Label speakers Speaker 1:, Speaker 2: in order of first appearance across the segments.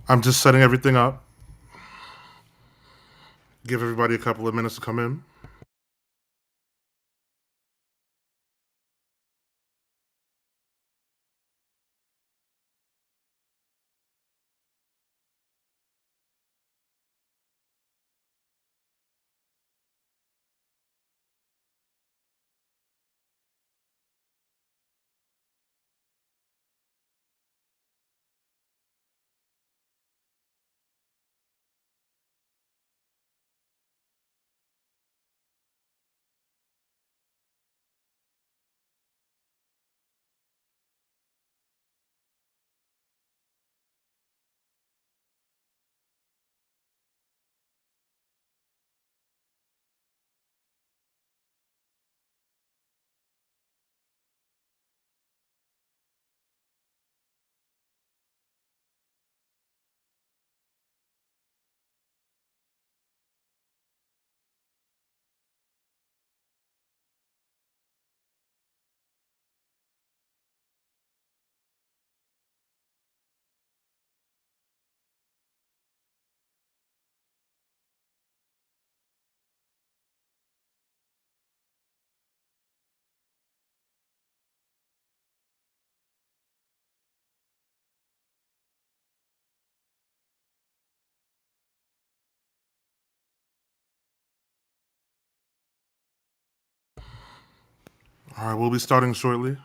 Speaker 1: I'm just setting everything up. Give everybody a couple of minutes to come in. All right, we'll be starting shortly.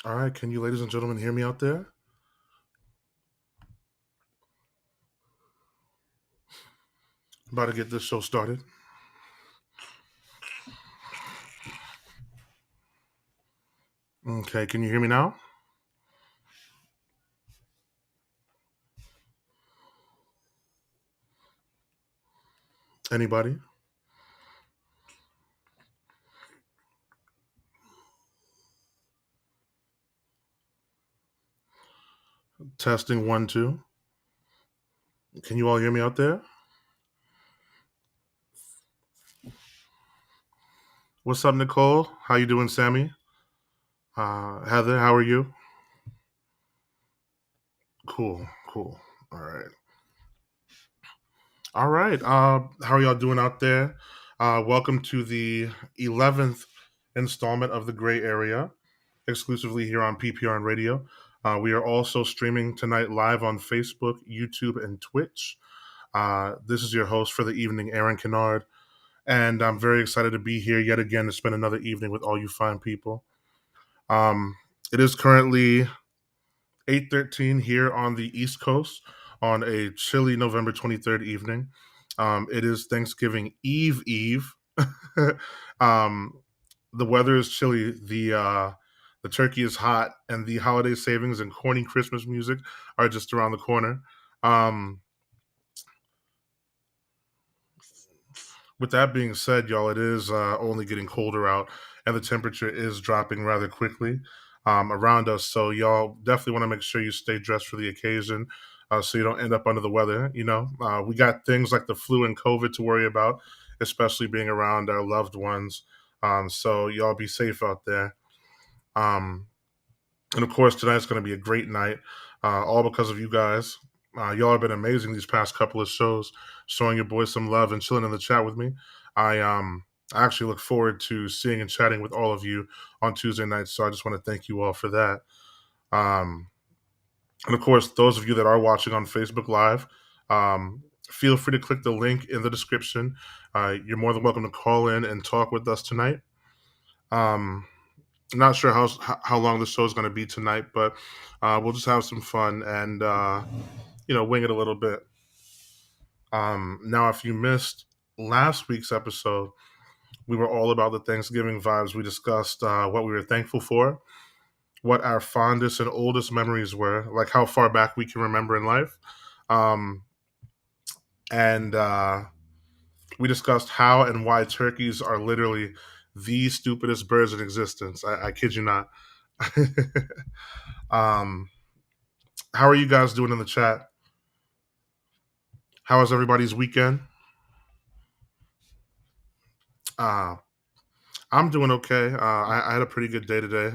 Speaker 1: All right, can you ladies and gentlemen hear me out there? About to get this show started. Okay, can you hear me now? Anybody? Testing one, two. Can you all hear me out there? What's up, Nicole? How you doing, Sammy? Heather, how are you? Cool, cool. All right. All right. How are y'all doing out there? Welcome to the 11th installment of The Gray Area, exclusively here on PPR and Radio. We are also streaming tonight live on Facebook, YouTube, and Twitch. This is your host for the evening, Aaron Kennard, and I'm very excited to be here yet again to spend another evening with all you fine people. It is currently 8:13 here on the East Coast on a chilly November 23rd evening. It is Thanksgiving Eve. um, the weather is chilly. The turkey is hot, and the holiday savings and corny Christmas music are just around the corner. Um, with that being said, y'all, it is only getting colder out, and the temperature is dropping rather quickly. around us. So y'all definitely want to make sure you stay dressed for the occasion, so you don't end up under the weather. We got things like the flu and COVID to worry about, especially being around our loved ones. So y'all be safe out there. Um, and of course, tonight's going to be a great night, all because of you guys. Y'all have been amazing these past couple of shows, showing your boys some love and chilling in the chat with me. I um I actually look forward to seeing and chatting with all of you on Tuesday nights. So I just want to thank you all for that. Um, and of course, those of you that are watching on Facebook Live, feel free to click the link in the description. You're more than welcome to call in and talk with us tonight. Um, Not sure how long the show is going to be tonight, but we'll just have some fun and wing it a little bit. Now, if you missed last week's episode, we were all about the Thanksgiving vibes. We discussed what we were thankful for, what our fondest and oldest memories were, like how far back we can remember in life, um, and we discussed how and why turkeys are literally the stupidest birds in existence. I kid you not. um, how are you guys doing in the chat? How was everybody's weekend? Uh, I'm doing okay. I had a pretty good day today.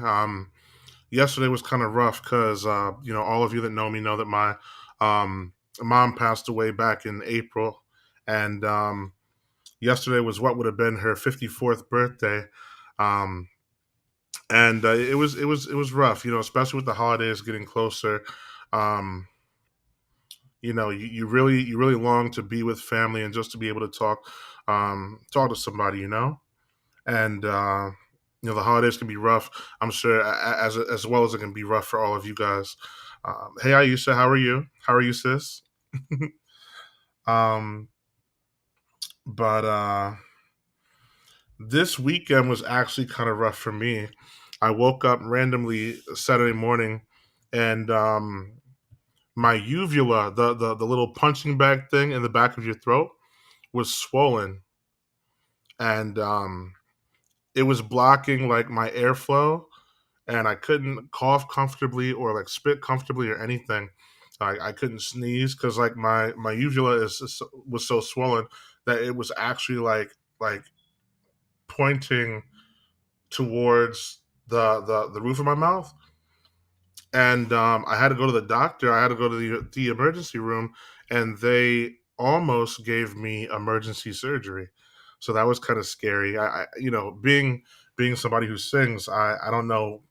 Speaker 1: Yesterday was kind of rough because, all of you that know me know that my mom passed away back in April. And yesterday was what would have been her 54th birthday. Um, and it was rough, especially with the holidays getting closer. Um, you really long to be with family and just to be able to talk to somebody, and the holidays can be rough. I'm sure as well as it can be rough for all of you guys. Hey Aisha, how are you, sis? um but This weekend was actually kind of rough for me. I woke up randomly Saturday morning, and my uvula, the little punching bag thing in the back of your throat, was swollen, and it was blocking like my airflow, and I couldn't cough comfortably or like spit comfortably or anything. I couldn't sneeze because like my uvula was so swollen that it was actually like pointing towards the roof of my mouth, and I had to go to the doctor. I had to go to the emergency room, and they almost gave me emergency surgery. So that was kind of scary. Being somebody who sings, I don't know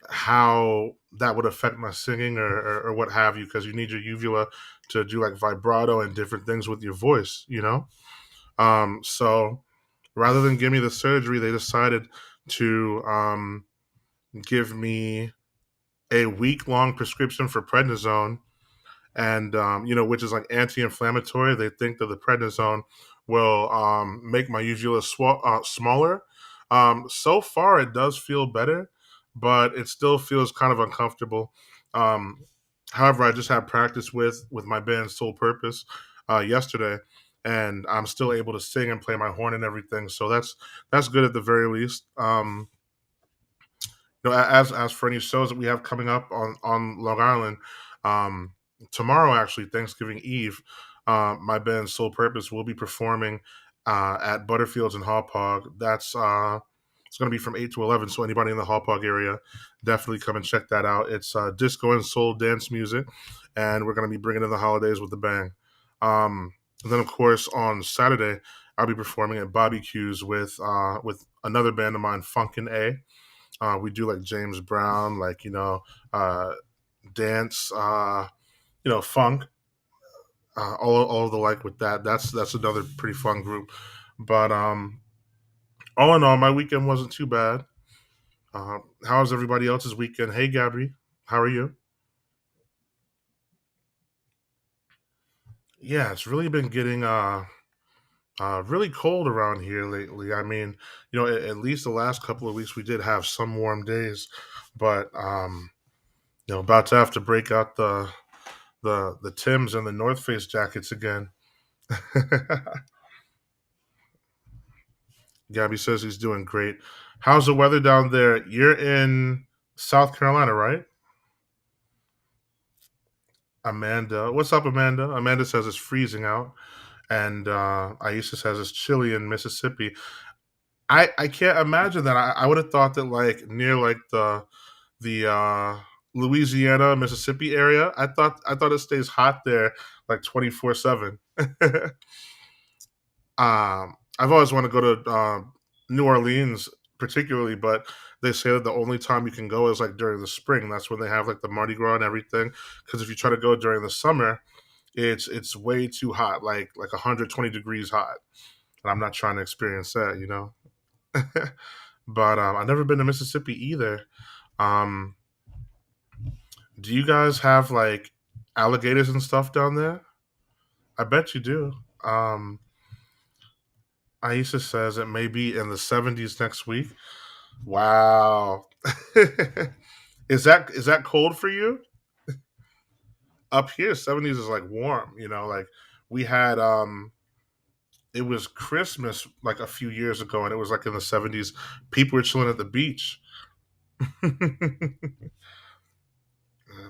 Speaker 1: how that would affect my singing or what have you, because you need your uvula to do like vibrato and different things with your voice. So rather than give me the surgery, they decided to give me a week-long prescription for prednisone, and which is like anti-inflammatory. They think that the prednisone will make my uvula smaller. So far, it does feel better, but it still feels kind of uncomfortable. Um, However, I just had practice with my band Sole Purpose yesterday, and I'm still able to sing and play my horn and everything. So that's good at the very least. As for any shows that we have coming up on Long Island, um, tomorrow, actually Thanksgiving Eve, my band Sole Purpose will be performing at Butterfields and Hauppauge. That's it's going to be from 8 to 11. So anybody in the Hauppauge area, definitely come and check that out. It's disco and soul dance music, and we're going to be bringing in the holidays with a bang. And then of course on Saturday, I'll be performing at Bobby Q's with another band of mine, Funkin' A. We do like James Brown, like uh, dance, funk, all of the like with that. That's another pretty fun group. But all in all, my weekend wasn't too bad. How's everybody else's weekend? Hey, Gabby, how are you? Yeah, it's really been getting really cold around here lately. I mean, at least the last couple of weeks we did have some warm days, but about to have to break out the Tims and the North Face jackets again. Gabby says he's doing great. How's the weather down there? You're in South Carolina, right? Amanda, what's up, Amanda? Amanda says it's freezing out, and Aisha says it's chilly in Mississippi. I can't imagine that. I would have thought that like near like the Louisiana Mississippi area. I thought it stays hot there like 24/7. I've always wanted to go to New Orleans, particularly, but they say that the only time you can go is like during the spring. That's when they have like the Mardi Gras and everything. Because if you try to go during the summer, it's way too hot, like 120 degrees hot, and I'm not trying to experience that, you know. But I've never been to Mississippi either. Um, do you guys have like alligators and stuff down there? I bet you do. Um, Aisha says it may be in the 70s next week. Wow. Is that cold for you? Up here, 70s is like warm, you know, like we had it was Christmas like a few years ago and it was like in the 70s. People were chilling at the beach.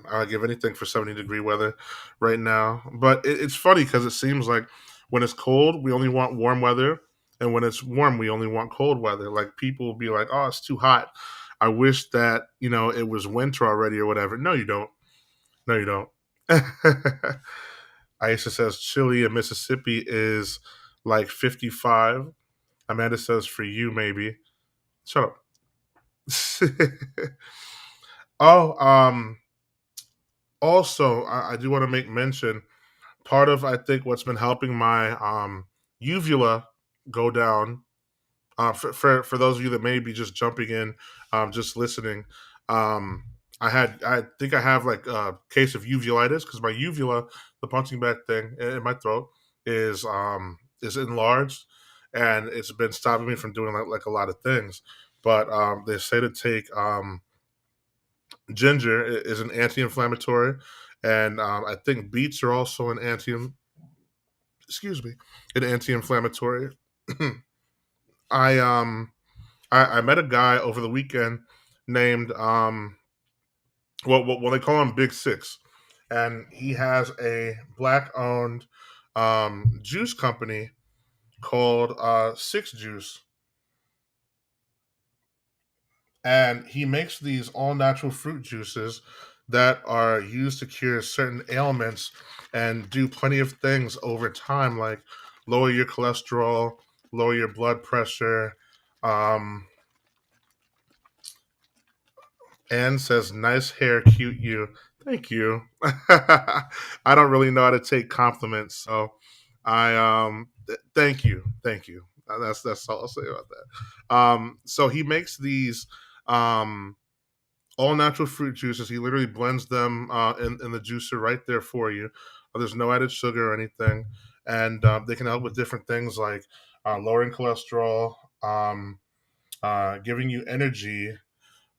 Speaker 1: I'll give anything for 70-degree weather right now. But it's funny because it seems like when it's cold, we only want warm weather. And when it's warm, we only want cold weather. Like people will be like, oh, it's too hot. I wish that, it was winter already or whatever. No, you don't. No, you don't. Aisha says chili in Mississippi is like 55. Amanda says for you, maybe. Shut up. oh, also, I do want to make mention part of I think what's been helping my uvula go down. For those of you that may be just jumping in, just listening, um, I think I have like a case of uvulitis because my uvula, the punching bag thing in my throat, is enlarged, and it's been stopping me from doing like a lot of things. But they say to take ginger is an anti-inflammatory, and I think beets are also excuse me, an anti-inflammatory. I I met a guy over the weekend named well they call him Big Six, and he has a black owned juice company called Six Juice, and he makes these all natural fruit juices that are used to cure certain ailments and do plenty of things over time, like lower your cholesterol, lower your blood pressure. Um, Anne says, "Nice hair, cute you." Thank you. I don't really know how to take compliments, so thank you. That's all I'll say about that. So he makes these um all natural fruit juices. He literally blends them in the juicer right there for you. There's no added sugar or anything, and they can help with different things like lowering cholesterol, giving you energy,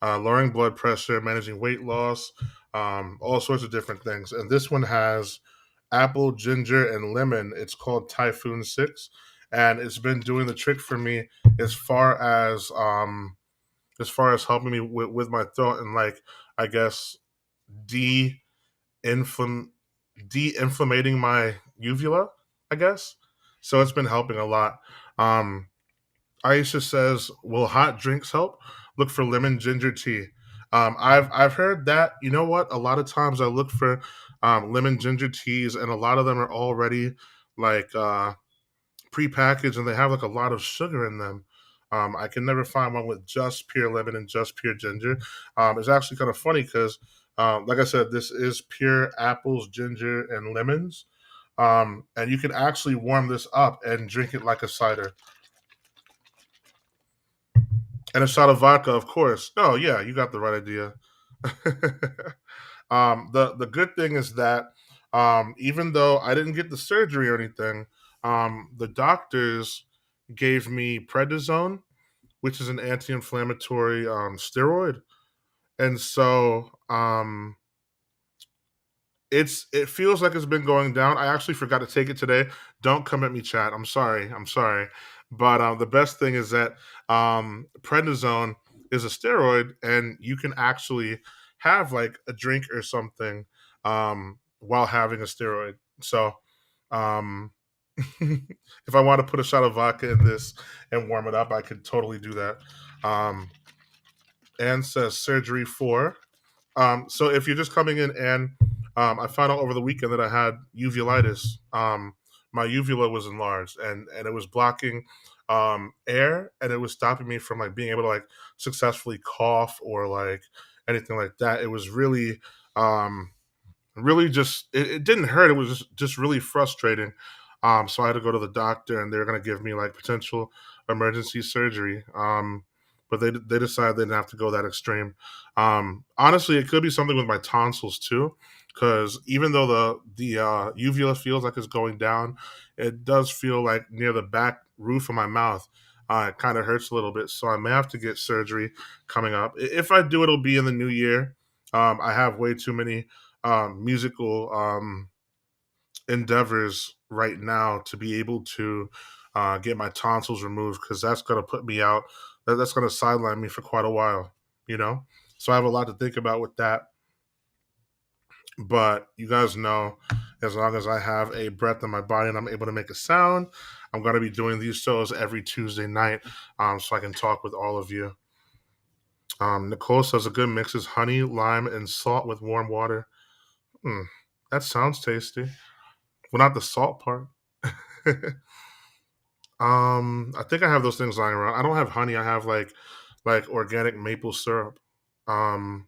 Speaker 1: lowering blood pressure, managing weight loss, all sorts of different things. And this one has apple, ginger, and lemon. It's called Typhoon 6. And it's been doing the trick for me as far as far as helping me with my throat and like I guess de inflam de-inflammating my uvula, I guess. So it's been helping a lot. Um, Aisha says, "Will hot drinks help? Look for lemon ginger tea." I've heard that. You know what? A lot of times I look for lemon ginger teas, and a lot of them are already like prepackaged, and they have like a lot of sugar in them. I can never find one with just pure lemon and just pure ginger. It's actually kind of funny because, like I said, this is pure apples, ginger, and lemons. And you can actually warm this up and drink it like a cider. And a shot of vodka, of course. No, yeah, you got the right idea. The good thing is that even though I didn't get the surgery or anything, the doctors gave me prednisone, which is an anti-inflammatory steroid, and so it feels like it's been going down. I actually forgot to take it today. Don't come at me, chat. I'm sorry. I'm sorry. But the best thing is that prednisone is a steroid, and you can actually have like a drink or something while having a steroid. So um, if I want to put a shot of vodka in this and warm it up, I could totally do that. Um, Anne says surgery for. So if you're just coming in, and I found out over the weekend that I had uveitis. My uvula was enlarged, and it was blocking air, and it was stopping me from like being able to like successfully cough or like anything like that. It was um, really just it didn't hurt. It was just really frustrating. So I had to go to the doctor, and they're going to give me like potential emergency surgery. But they decided they didn't have to go that extreme. Honestly, it could be something with my tonsils too, because even though the uvula feels like it's going down, it does feel like near the back roof of my mouth. It kind of hurts a little bit, so I may have to get surgery coming up. If I do, it'll be in the new year. I have way too many musical endeavors right now to be able to get my tonsils removed, because that's going to put me out. That's going to sideline me for quite a while, you know? So I have a lot to think about with that. But you guys know, as long as I have a breath in my body and I'm able to make a sound, I'm going to be doing these shows every Tuesday night, so I can talk with all of you. Nicole says a good mix is honey, lime, and salt with warm water. Hmm, that sounds tasty. Well, not the salt part. I think I have those things lying around. I don't have honey. I have like organic maple syrup. Um,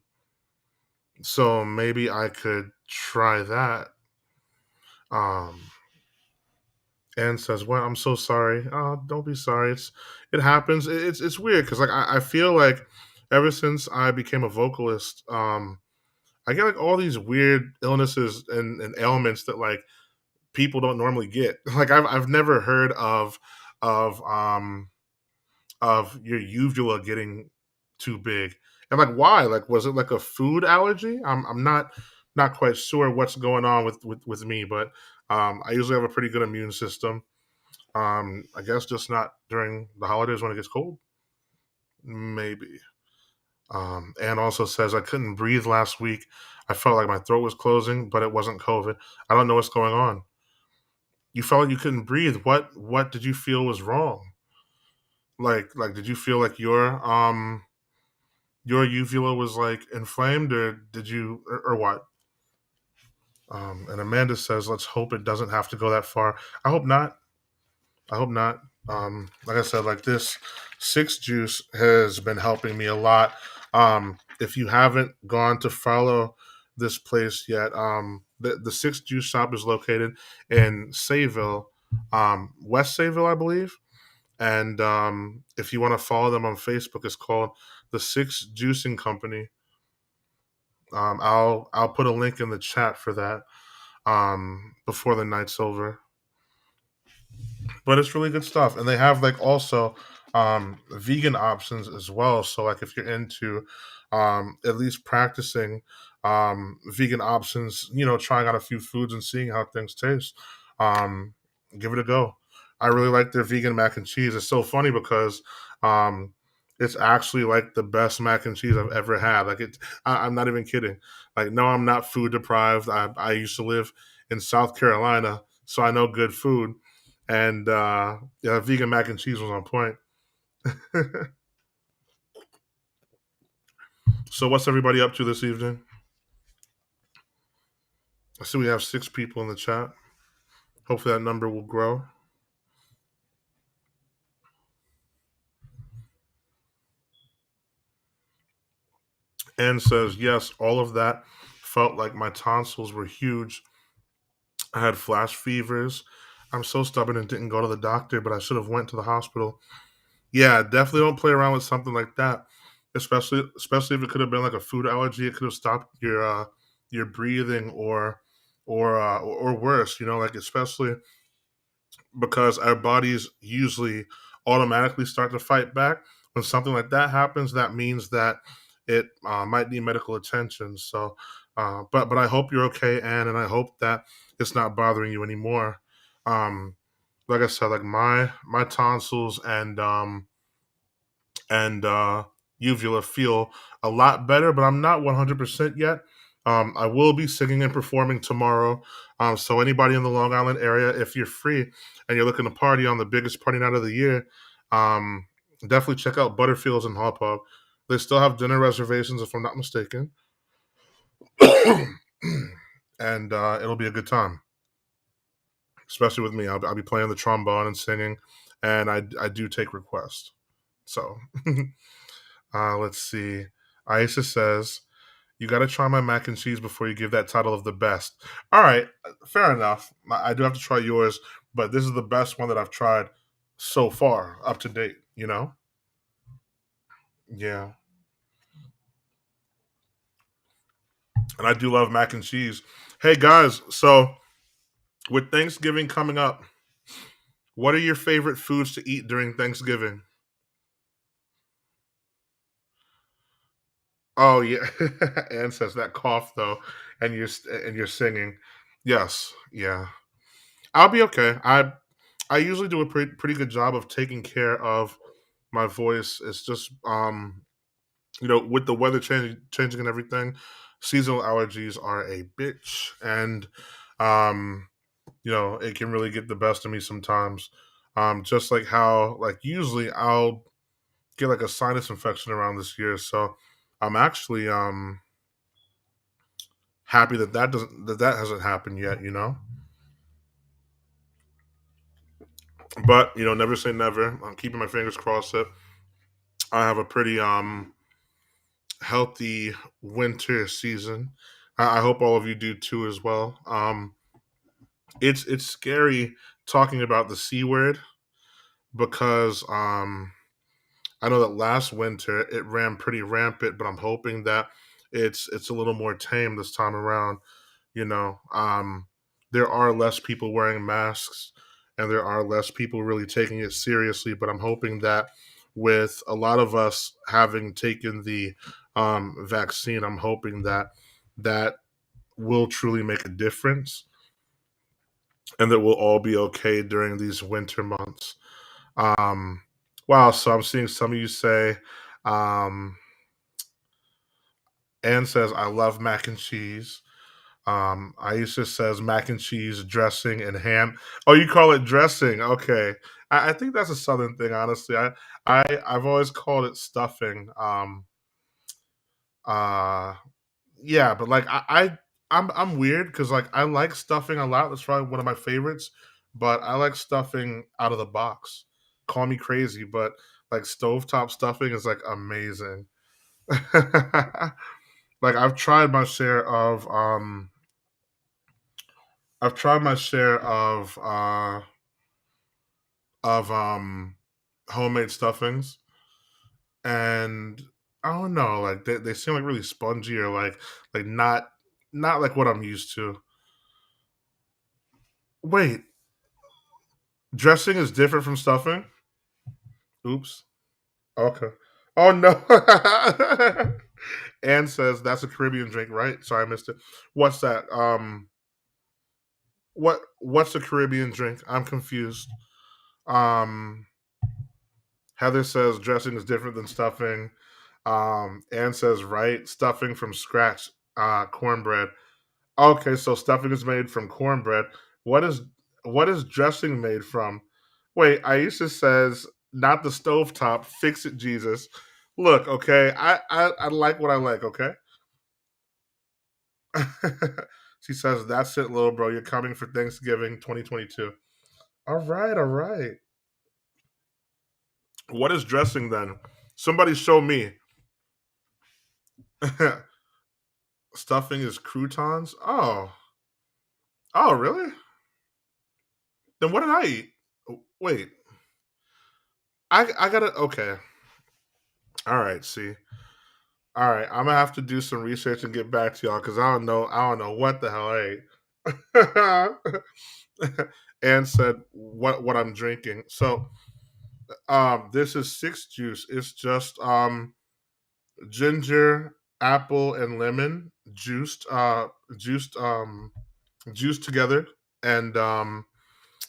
Speaker 1: so maybe I could try that. Um, Anne says, "Well, I'm so sorry. Don't be sorry. It happens. It's weird because like I feel like ever since I became a vocalist, I get like all these weird illnesses and ailments that like people don't normally get. Like I've never heard of um of your uvula getting too big. And like why? Like was it like a food allergy? I'm not quite sure what's going on with me, but I usually have a pretty good immune system. I guess just not during the holidays when it gets cold. Maybe. And also says I couldn't breathe last week. I felt like my throat was closing, but it wasn't COVID. I don't know what's going on. You felt like you couldn't breathe. What did you feel was wrong? Like did you feel like your uvula was like inflamed, or did you or what? And Amanda says, let's hope it doesn't have to go that far. I hope not. I hope not. Like I said, like this six juice has been helping me a lot. If you haven't gone to follow this place yet, the six juice shop is located in Sayville, West Sayville, I believe. And if you want to follow them on Facebook, it's called the Six Juicing Company. I'll put a link in the chat for that before the night's over. But it's really good stuff, and they have like also vegan options as well. So like if you're into at least practicing vegan options, you know, trying out a few foods and seeing how things taste, um, give it a go. I really like their vegan mac and cheese. It's so funny because um, it's actually like the best mac and cheese I've ever had. Like I'm not even kidding. Like no, I'm not food deprived. I used to live in South Carolina, so I know good food, and yeah, vegan mac and cheese was on point. So, what's everybody up to this evening? I see we have 6 people in the chat. Hopefully, that number will grow. Anne says, yes, all of that felt like my tonsils were huge. I had flash fevers. I'm so stubborn and didn't go to the doctor, but I should have went to the hospital. Yeah, definitely don't play around with something like that. Especially if it could have been like a food allergy. It could have stopped your breathing or worse. You know, like especially because our bodies usually automatically start to fight back. When something like that happens, that means that it might need medical attention. So, but I hope you're okay, Anne, and I hope that it's not bothering you anymore. Um, like I said, like my tonsils and uvula feel a lot better, but I'm not 100% yet. I will be singing and performing tomorrow. So anybody in the Long Island area, if you're free and you're looking to party on the biggest party night of the year, um, definitely check out Butterfields and Hall Pub. They still have dinner reservations, if I'm not mistaken, and it'll be a good time, especially with me. I'll be playing the trombone and singing, and I do take requests. So let's see. Aisha says, "You got to try my mac and cheese before you give that title of the best." All right, fair enough. I do have to try yours, but this is the best one that I've tried so far, up to date. You know? Yeah, and I do love mac and cheese. Hey guys, so with Thanksgiving coming up, what are your favorite foods to eat during Thanksgiving? Oh yeah, Anne says that cough though, and you're singing. Yes, yeah. I'll be okay. I usually do a pretty good job of taking care of my voice. It's just with the weather changing and everything, seasonal allergies are a bitch, and um it can really get the best of me sometimes. Just like how like usually I'll get like a sinus infection around this year, so I'm actually happy that hasn't happened yet. But never say never. I'm keeping my fingers crossed that I have a pretty healthy winter season. I hope all of you do too as well. It's scary talking about the C word because I know that last winter it ran pretty rampant, but I'm hoping that it's a little more tame this time around. You know, there are less people wearing masks, and there are less people really taking it seriously. But I'm hoping that with a lot of us having taken the vaccine, I'm hoping that that will truly make a difference, and that we'll all be okay during these winter months. Um, wow, so I'm seeing some of you say, um, Anne says, I love mac and cheese. Aisha says mac and cheese, dressing, and ham. Oh, you call it dressing? Okay, I think that's a southern thing. Honestly, I've always called it stuffing. Uh, yeah, but like I'm weird because like I like stuffing a lot. That's probably one of my favorites. But I like stuffing out of the box. Call me crazy, but like stovetop stuffing is like amazing. Like I've tried my share of homemade stuffings, and I don't know, like they seem like really spongy or like not like what I'm used to. Wait, dressing is different from stuffing? Oops. Okay. Oh no. Anne says that's a Caribbean drink, right? Sorry, I missed it. What's that? What's a Caribbean drink? I'm confused. Um Heather says dressing is different than stuffing. Anne says right, stuffing from scratch, cornbread. Okay, so stuffing is made from cornbread. What is what is dressing made from? Wait, Aisha says not the stovetop. Fix it, Jesus. Look, okay, I like what I like. Okay. She says that's it, little bro. You're coming for Thanksgiving 2022. All right, all right. What is dressing then? Somebody show me. Stuffing is croutons. Oh, really? Then what did I eat? Wait, I gotta. Okay, all right. See, all right. I'm gonna have to do some research and get back to y'all because I don't know. I don't know what the hell I ate. And said what I'm drinking. So this is six juice. It's just ginger, apple, and lemon juiced juiced together, and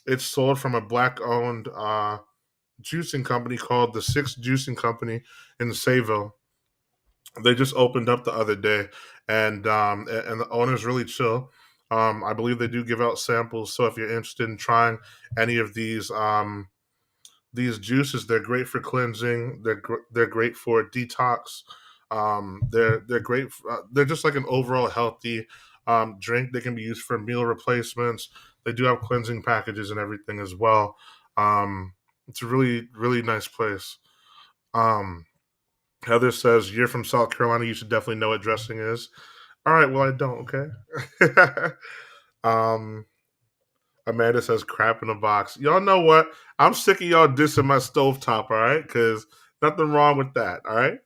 Speaker 1: it's sold from a black owned juicing company called the Six Juicing Company in Sayville. They just opened up the other day, and the owner's really chill. I believe they do give out samples, so if you're interested in trying any of these juices, they're great for cleansing. They're great for detox. They're great. They're just like an overall healthy drink. They can be used for meal replacements. They do have cleansing packages and everything as well. It's a really nice place. Um, Heather says you're from South Carolina. You should definitely know what dressing is. All right. Well, I don't. Okay. um, Amanda says crap in a box. Y'all know what? I'm sick of y'all dissing my stovetop, all right? Because nothing wrong with that, all right?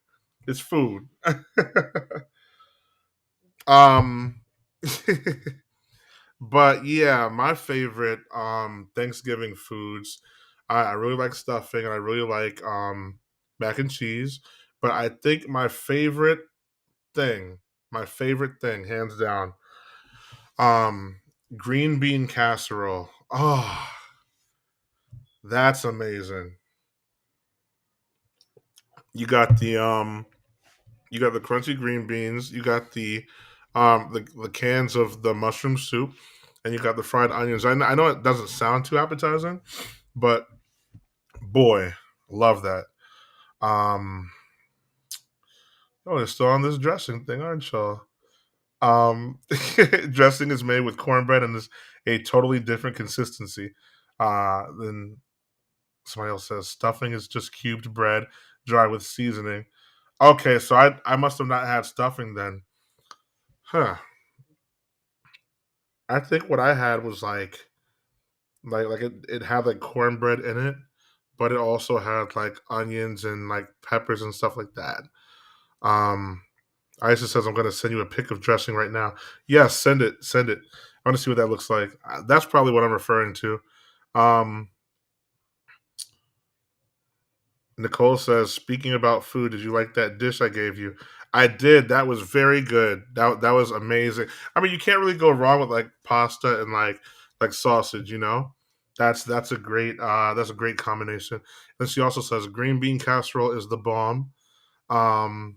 Speaker 1: It's food. um but yeah, my favorite Thanksgiving foods. I really like stuffing and I really like mac and cheese. But I think thing, my favorite thing, hands down, um, green bean casserole. Oh, that's amazing. You got you got the crunchy green beans, you got the cans of the mushroom soup, and you got the fried onions. I know it doesn't sound too appetizing, but boy, love that. Um oh, they're still on this dressing thing, aren't y'all? Um Dressing is made with cornbread and is a totally different consistency. Than somebody else says stuffing is just cubed bread, dry with seasoning. Okay, so I must have not had stuffing then. Huh. I think what I had was like it had like cornbread in it, but it also had like onions and like peppers and stuff like that. Um Isa says I'm gonna send you a pic of dressing right now. Yes, send it, send it. I want to see what that looks like. That's probably what I'm referring to. Um Nicole says, speaking about food, did you like that dish I gave you? I did. That was very good. That was amazing. I mean, you can't really go wrong with like pasta and like sausage, you know? That's a great combination. And she also says green bean casserole is the bomb. Um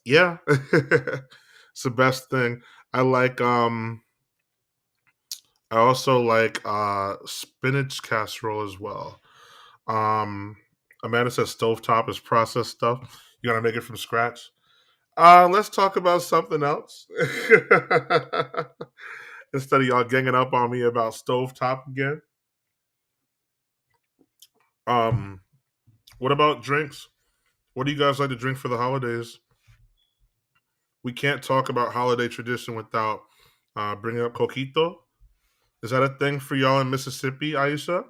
Speaker 1: yeah. It's the best thing. I like I also like spinach casserole as well. Um, Amanda says stovetop is processed stuff. You gotta make it from scratch. Let's talk about something else. Instead of y'all ganging up on me about stovetop again. Um, what about drinks? What do you guys like to drink for the holidays? We can't talk about holiday tradition without bringing up coquito. Is that a thing for y'all in Mississippi, Aisha?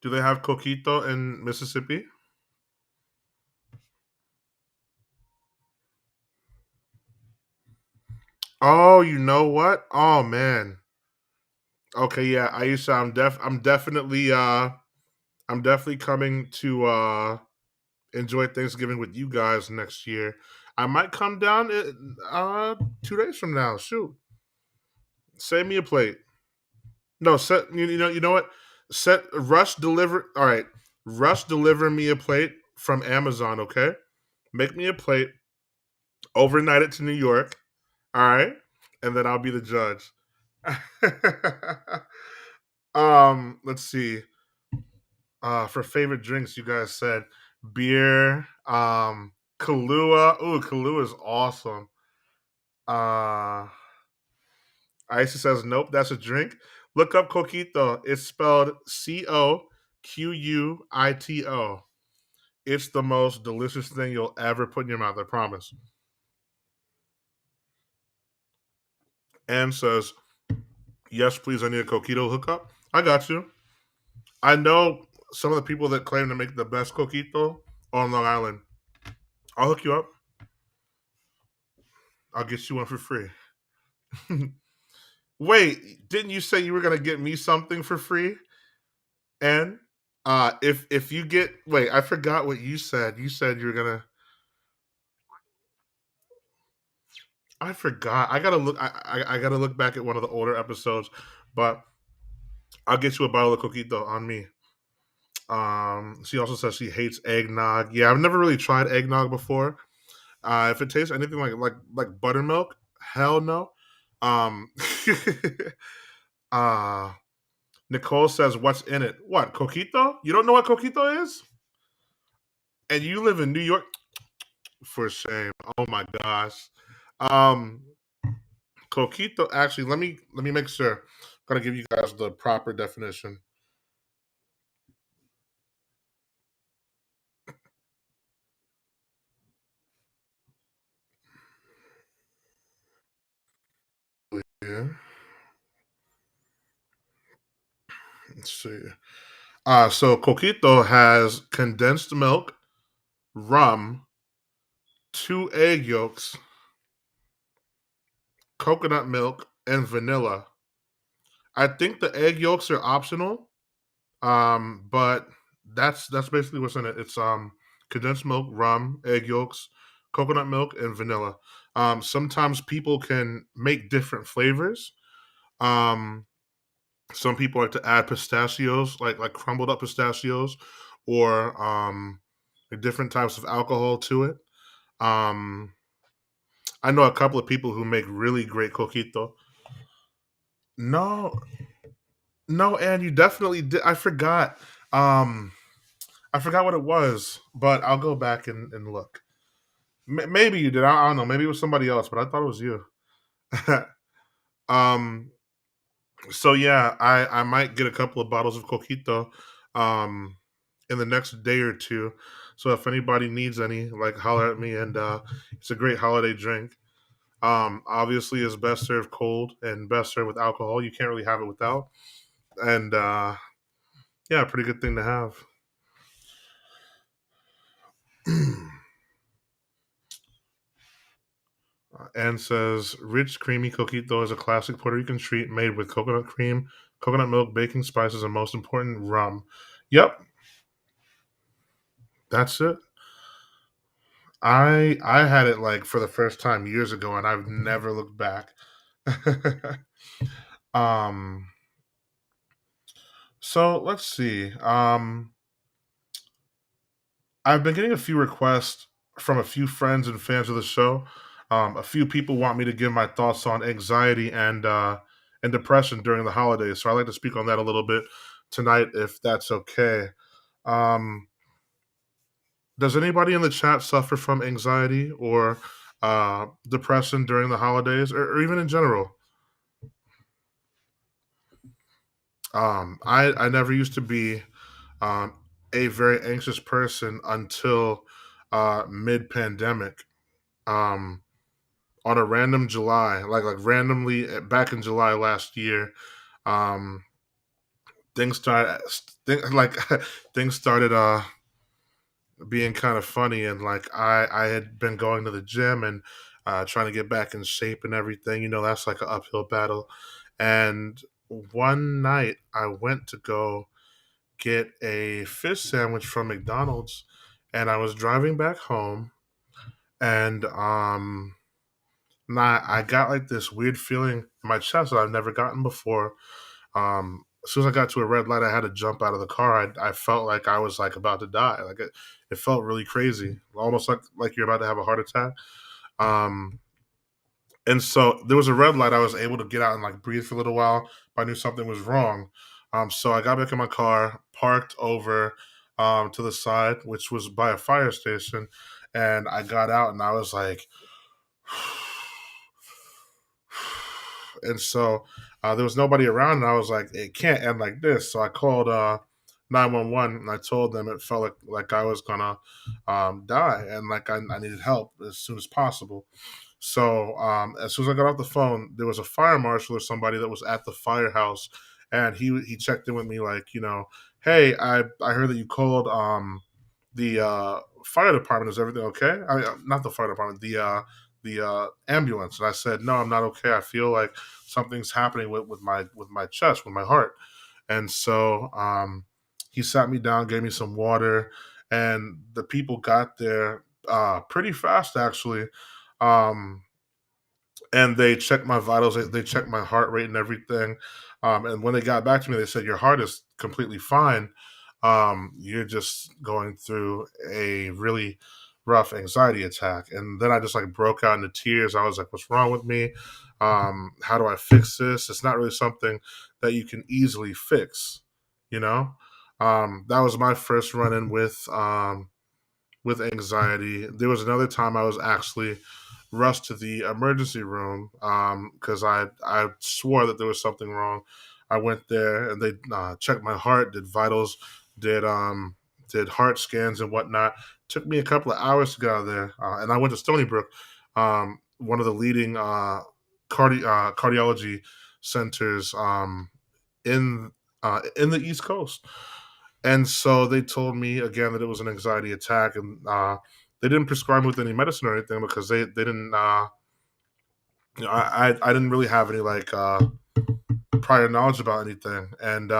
Speaker 1: Do they have coquito in Mississippi? Oh, you know what? Oh man. Okay, yeah, Aisha, I'm definitely coming to enjoy Thanksgiving with you guys next year. I might come down 2 days from now. Shoot. Save me a plate. No, set you know what? Set rush deliver all right. Rush deliver me a plate from Amazon, okay? Make me a plate, overnight it to New York, all right? And then I'll be the judge. Let's see. For favorite drinks, you guys said beer, Kahlua. Ooh, Kahlua is awesome. Uh, Isa says nope, that's a drink. Look up coquito. It's spelled Coquito. It's the most delicious thing you'll ever put in your mouth. I promise. Anne says yes, please. I need a coquito hookup. I got you. I know some of the people that claim to make the best coquito on Long Island. I'll hook you up. I'll get you one for free. Wait, didn't you say you were gonna get me something for free? And if you get wait, I forgot what you said. You said you were gonna. I forgot. I gotta look. I gotta look back at one of the older episodes, but I'll get you a bottle of coquito on me. She also says she hates eggnog. Yeah, I've never really tried eggnog before. If it tastes anything like buttermilk, hell no. Um, uh, Nicole says, "What's in it? What coquito? You don't know what coquito is? And you live in New York? For shame. Oh my gosh. Um, coquito. Actually, let me make sure. I'm gonna give you guys the proper definition. Yeah. Let's see. So coquito has condensed milk, rum, two egg yolks, coconut milk, and vanilla. I think the egg yolks are optional, but that's basically what's in it. It's condensed milk, rum, egg yolks, coconut milk, and vanilla. Sometimes people can make different flavors. Um, some people like to add pistachios, like crumbled up pistachios, or like different types of alcohol to it. Um, I know a couple of people who make really great coquito. No, no, and you definitely did. Um, I forgot what it was, but I'll go back and look. Maybe you did. I don't know. Maybe it was somebody else, but I thought it was you. um. So yeah, I might get a couple of bottles of coquito, um, in the next day or two. So if anybody needs any, like holler at me. And it's a great holiday drink. Obviously, it's best served cold and best served with alcohol. You can't really have it without. And yeah, pretty good thing to have. And says rich, creamy coquito is a classic Puerto Rican treat made with coconut cream, coconut milk, baking spices, and most important, rum. Yep, that's it. I had it like for the first time years ago, and I've never looked back. um, so let's see. I've been getting a few requests from a few friends and fans of the show. A few people want me to give my thoughts on anxiety and depression during the holidays. So I'd like to speak on that a little bit tonight, if that's okay. Um, does anybody in the chat suffer from anxiety or depression during the holidays, or even in general? I never used to be um, a very anxious person until mid pandemic. Um, on a random July, like randomly back in July last year, um, things started like things started being kind of funny, and like I had been going to the gym and trying to get back in shape and everything. You know, that's like an uphill battle. And one night I went to go get a fish sandwich from McDonald's, and I was driving back home, and I got like this weird feeling in my chest that I've never gotten before. As soon as I got to a red light, I had to jump out of the car. I felt like I was like about to die. Like it felt really crazy, almost like you're about to have a heart attack. Um, and so there was a red light. I was able to get out and like breathe for a little while. But I knew something was wrong. So I got back in my car, parked over to the side, which was by a fire station, and I got out and I was like, and so there was nobody around, and I was like, it can't end like this. So I called 911, and I told them it felt like I was gonna die, and like I needed help as soon as possible. So as soon as I got off the phone, there was a fire marshal or somebody that was at the firehouse, and he checked in with me like, hey, I heard that you called the fire department. Is everything okay? Not the fire department, the ambulance. And I said, no, I'm not okay. I feel like something's happening with my chest, with my heart. And so he sat me down, gave me some water, and the people got there pretty fast actually. Um, and they checked my vitals, they checked my heart rate and everything. And when they got back to me, they said your heart is completely fine. you're just going through a really rough anxiety attack. And then I just like broke out into tears. I was like, what's wrong with me? How do I fix this? It's not really something that you can easily fix, you know? That was my first run in with anxiety. There was another time I was actually rushed to the emergency room because I swore that there was something wrong. I went there and they checked my heart, did vitals, did did heart scans and whatnot. Took me a couple of hours to get out of there, and I went to Stony Brook, one of the leading cardiology centers in the East Coast. And so they told me again that it was an anxiety attack, and they didn't prescribe me with any medicine or anything because they didn't. I didn't really have any like prior knowledge about anything, and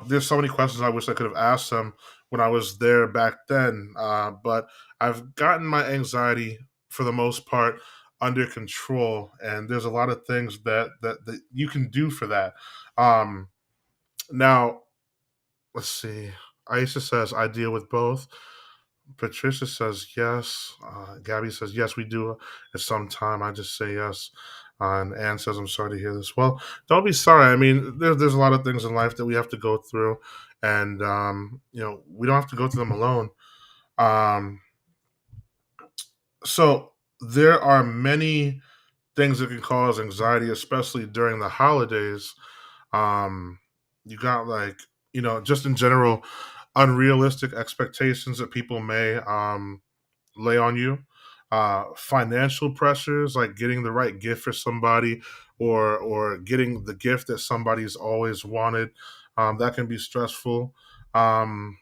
Speaker 1: there's so many questions I wish I could have asked them when I was there back then. But I've gotten my anxiety for the most part under control, and there's a lot of things that you can do for that. Um, Now, let's see. Aisha says, I deal with both. Patricia says, yes. Gabby says, yes, we do. At some time, I just say yes. And Anne says, I'm sorry to hear this. Well, don't be sorry. I mean, there's a lot of things in life that we have to go through. And, we don't have to go through them alone. Um, so there are many things that can cause anxiety, especially during the holidays. Um, you got like, just in general, unrealistic expectations that people may lay on you. Financial pressures, like getting the right gift for somebody, or getting the gift that somebody's always wanted. That can be stressful. Um,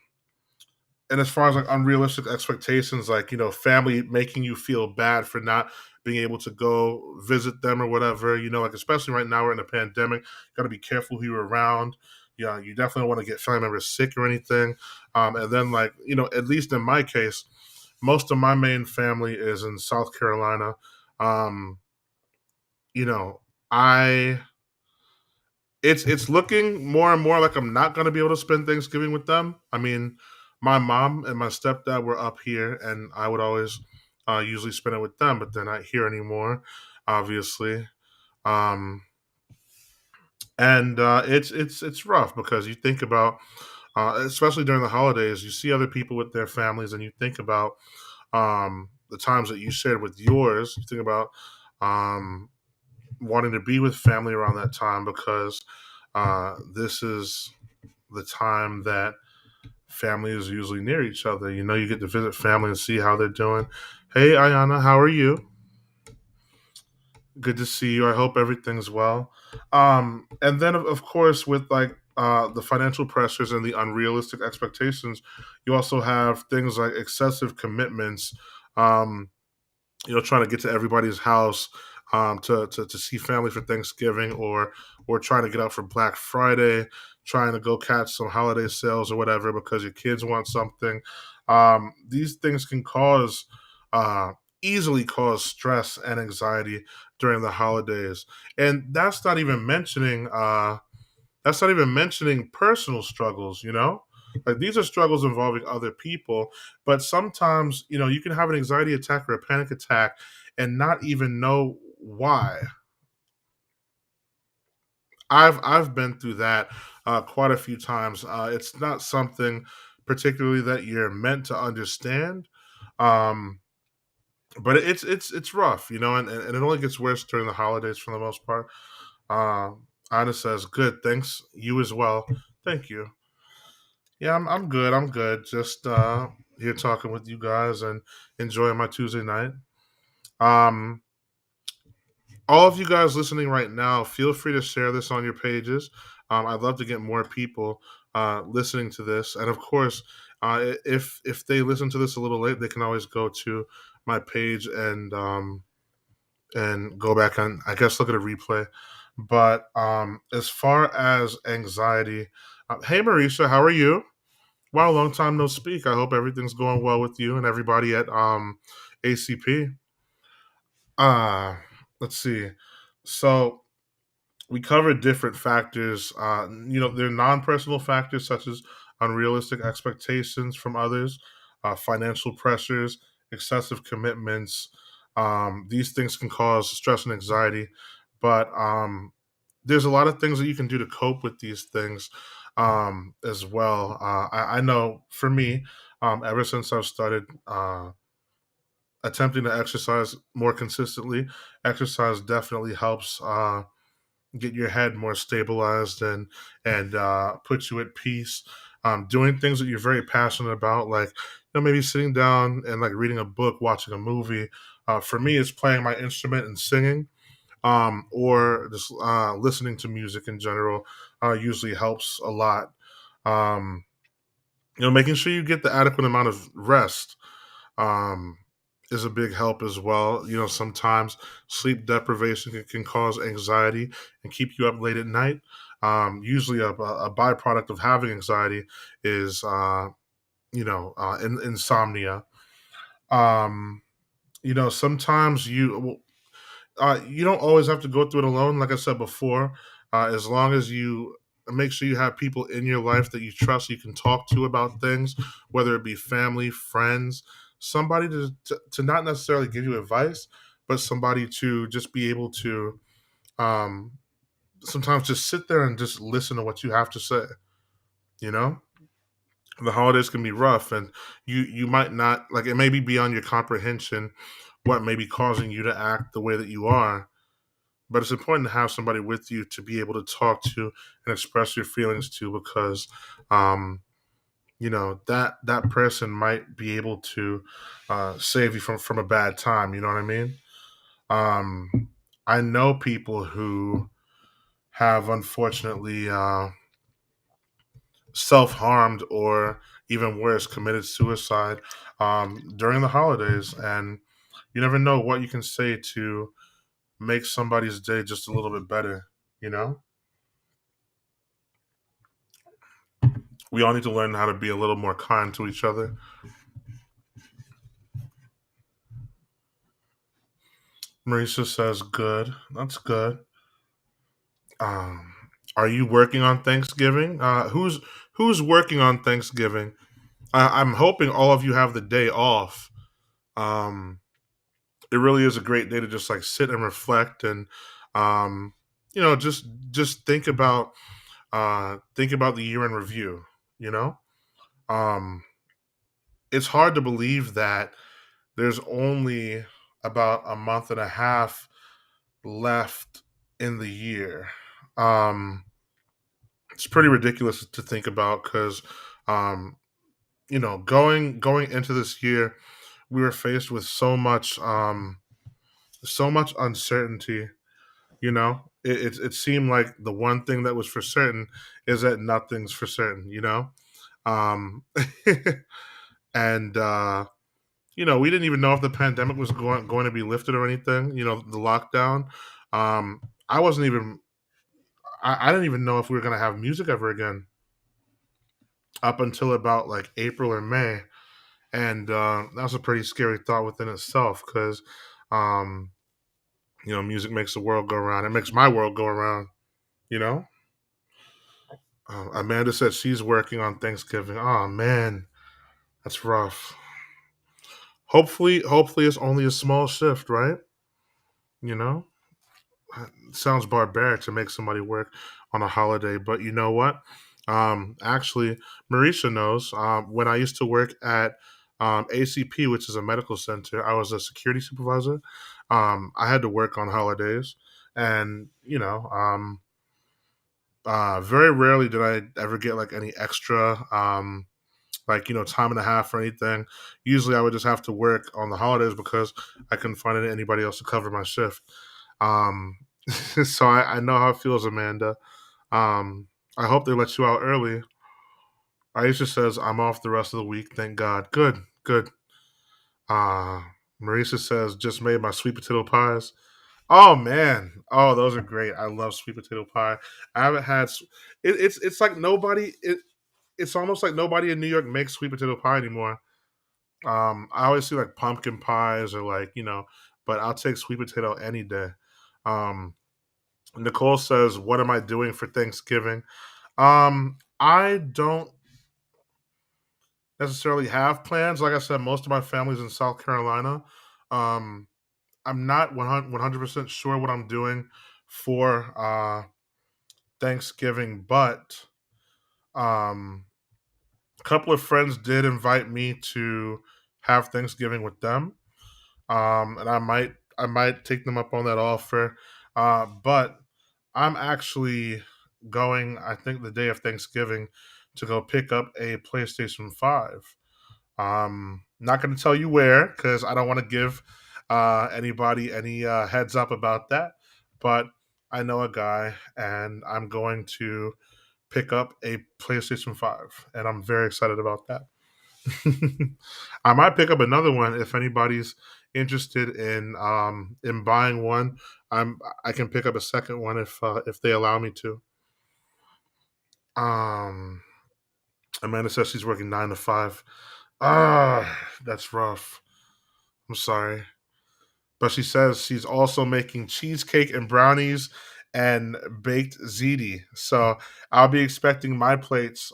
Speaker 1: and as far as like unrealistic expectations, like family making you feel bad for not being able to go visit them or whatever, like especially right now we're in a pandemic, got to be careful who you're around. Yeah, you definitely don't want to get family members sick or anything. And then like at least in my case, most of my main family is in South Carolina. Um, you know, I it's looking more and more like I'm not going to be able to spend Thanksgiving with them. I mean, my mom and my stepdad were up here, and I would always usually spend it with them, but they're not here anymore, obviously. Um, and it's rough because you think about, especially during the holidays, you see other people with their families, and you think about the times that you shared with yours. You think about um, wanting to be with family around that time because this is the time that family is usually near each other. You get to visit family and see how they're doing. Hey, Ayana, how are you? Good to see you. I hope everything's well. And then, of course, with like the financial pressures and the unrealistic expectations, you also have things like excessive commitments. Um, trying to get to everybody's house to see family for Thanksgiving, or trying to get out for Black Friday, trying to go catch some holiday sales or whatever because your kids want something. These things can uh, easily cause stress and anxiety during the holidays, and that's not even mentioning personal struggles. Like these are struggles involving other people, but sometimes you can have an anxiety attack or a panic attack and not even know why. I've been through that quite a few times. It's not something particularly that you're meant to understand, um, but it's rough, and it only gets worse during the holidays for the most part. uh, Anna says good, thanks, you as well. Thank you. Yeah, I'm good. I'm good. Just here talking with you guys and enjoying my Tuesday night. Um, all of you guys listening right now, feel free to share this on your pages. I'd love to get more people listening to this, and of course, if they listen to this a little late, they can always go to my page and go back and I guess look at a replay. But as far as anxiety, hey Marisha, how are you? Wow, long time no speak. I hope everything's going well with you and everybody at ACP. Uh let's see. So we covered different factors. There are non-personal factors such as unrealistic expectations from others, financial pressures, excessive commitments. These things can cause stress and anxiety, but there's a lot of things that you can do to cope with these things as well. I know for me, ever since I've started attempting to exercise more consistently, exercise definitely helps. Get your head more stabilized and put you at peace. Doing things that you're very passionate about, like maybe sitting down and like reading a book, watching a movie. For me, it's playing my instrument and singing, or just listening to music in general. Usually helps a lot. Um, Making sure you get the adequate amount of rest. Um, is a big help as well. Sometimes sleep deprivation can cause anxiety and keep you up late at night. Usually, a byproduct of having anxiety is, insomnia. Um, Sometimes you don't always have to go through it alone. Like I said before, as long as you make sure you have people in your life that you trust, you can talk to about things, whether it be family, friends, somebody to not necessarily give you advice, but somebody to just be able to um, sometimes just sit there and just listen to what you have to say. You know, the holidays can be rough, and you might not like it may be beyond your comprehension what may be causing you to act the way that you are, but it's important to have somebody with you to be able to talk to and express your feelings to, because um, that person might be able to save you from a bad time. You know what I mean? I know people who have unfortunately self-harmed, or even worse, committed suicide during the holidays, and you never know what you can say to make somebody's day just a little bit better. You know, we all need to learn how to be a little more kind to each other. Marisa says, "Good. That's good." Um, are you working on Thanksgiving? Who's working on Thanksgiving? I'm hoping all of you have the day off. Um, it really is a great day to just like sit and reflect, and um, just think about the year in review. You know, um, it's hard to believe that there's only about a month and a half left in the year. Um, it's pretty ridiculous to think about, because, um, going into this year, we were faced with so much uncertainty. It seemed like the one thing that was for certain is that nothing's for certain. Um, and we didn't even know if the pandemic was going to be lifted or anything. The lockdown. I wasn't even. I didn't even know if we were going to have music ever again up until about like April or May, and that was a pretty scary thought within itself, because um, music makes the world go around. It makes my world go around. You know. Amanda said she's working on Thanksgiving. Oh man, that's rough. Hopefully, it's only a small shift, right? You know. It sounds barbaric to make somebody work on a holiday, but you know what? Actually, Marisha knows. When I used to work at ACP, which is a medical center, I was a security supervisor. I had to work on holidays, and very rarely did I ever get like any extra, like time and a half or anything. Usually, I would just have to work on the holidays because I couldn't find anybody else to cover my shift. Um, so I know how it feels, Amanda. Um, I hope they let you out early. Aisha says, I'm off the rest of the week. Thank God. Good, good. Uh, Marisa says, just made my sweet potato pies. Oh, man. Oh, those are great. I love sweet potato pie. I haven't had, it's like it's almost like nobody in New York makes sweet potato pie anymore. I always see like pumpkin pies or like, but I'll take sweet potato any day. Um, Nicole says, "What am I doing for Thanksgiving?" I don't necessarily have plans. Like I said, most of my family's in South Carolina. Um, I'm not 100% sure what I'm doing for Thanksgiving, but um, a couple of friends did invite me to have Thanksgiving with them, and I might take them up on that offer. But I'm actually going, I think, the day of Thanksgiving to go pick up a PlayStation 5. Not going to tell you where because I don't want to give anybody any heads up about that. But I know a guy, and I'm going to pick up a PlayStation 5, and I'm very excited about that. I might pick up another one if anybody's interested in buying one. I can pick up a second one if they allow me to. Um, Amanda says she's working 9 to 5. That's rough. I'm sorry. But she says she's also making cheesecake and brownies and baked ziti. So I'll be expecting my plates